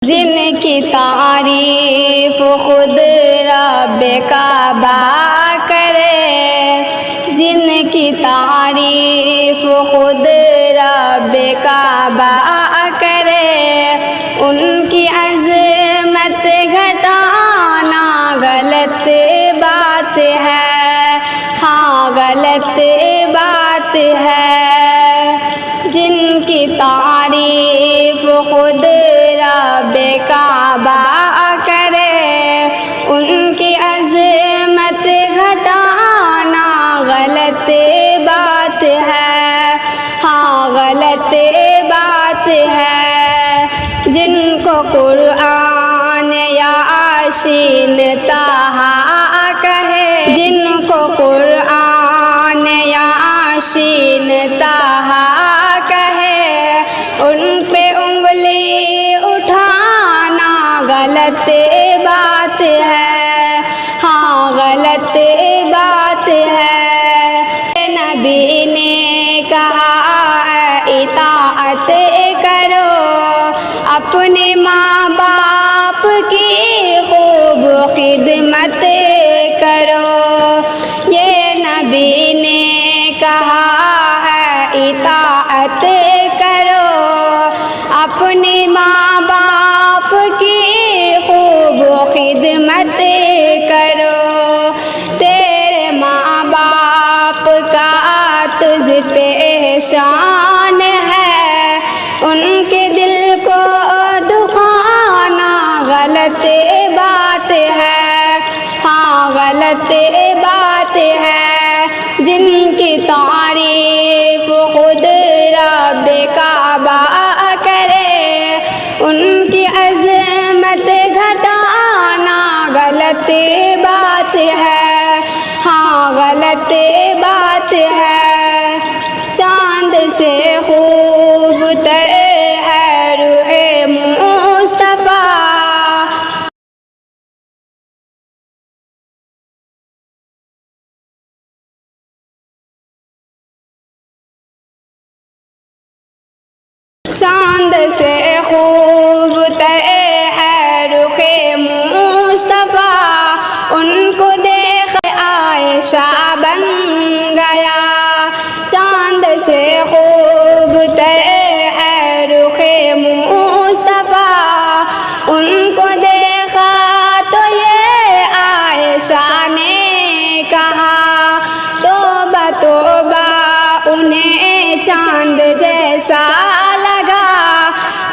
جن کی تعریف خود رب کعبہ کرے، جن کی تعریف خود رب کعبہ کرے، ان کی عظمت گھٹانا غلط بات ہے، ہاں غلط بات ہے۔ جن کی تعریف خود رب کعبہ کرے، ان کی عظمت گھٹانا غلط بات ہے، ہاں غلط بات ہے۔ جن کو قرآن یا یاسین طٰہٰ کہے، جن کو قرآن یا یاسین طٰہٰ کہے، ان پہ انگلی اٹھانا غلط بات ہے، ہاں غلط بات ہے۔ نبی نے کہا اطاعت کرو، اپنے ماں باپ کی خوب خدمت کرو۔ یہ نبی نے کہا اطاعت کرو، اپنے ماں باپ کی خوب خدمت کرو۔ تیرے ماں باپ کا تجھ پہ احسان ہے، ان کے دل کو دکھانا غلط بات ہے، ہاں غلط بات ہے۔ جن کی تعریف خود رب کعبہ کرے، ان کی عظمت گھٹانا غلط بات ہے، ہاں غلط بات ہے۔ چاند سے خوب تر ہے روح مصطفیٰ، چاند سے خوب تر ہے رخ مصطفیٰ، ان کو دیکھ عائشہ بن گیا۔ چاند سے خوب تر ہے رخ مصطفیٰ، ان کو دیکھا تو یہ عائشہ نے کہا توبہ توبہ انہیں چاند جیسا لگا۔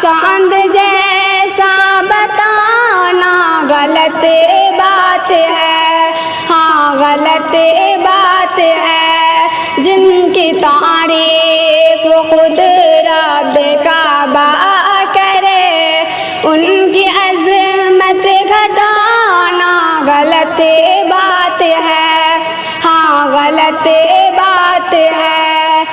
چاند جیسا بتانا غلط بات ہے، ہاں غلط بات ہے۔ جن کی تعریف خود رب کعبہ کرے، ان کی عظمت گھٹانا غلط بات ہے، ہاں غلط بات ہے۔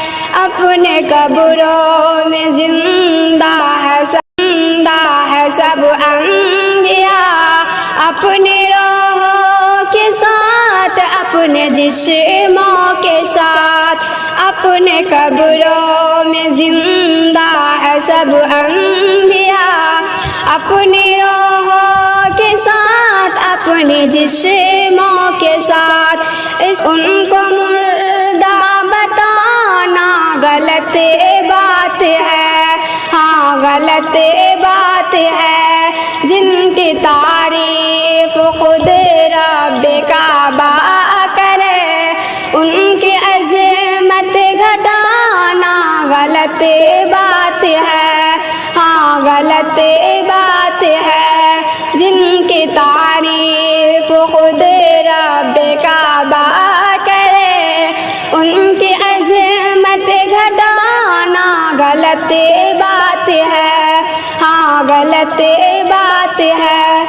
اپنے قبروں میں زندہ ہے سب انبیاء، اپنے روحوں کے ساتھ اپنے جسموں کے ساتھ۔ اپنے قبروں میں زندہ ہے سب انبیاء، اپنے روحوں کے ساتھ اپنے جسموں کے ساتھ۔ ان کو مردہ بتانا غلط بات ہے، ہاں غلط بات ہے۔ جن کی تعریف خود رب کعبہ کرے، ان کی عظمت گھٹانا غلط بات ہے، ہاں غلط بات ہے۔ جن کی تعریف خود رب کعبہ کرے، ان کی عظمت گھٹانا غلط بات ہے، ہاں غلط بات ہے۔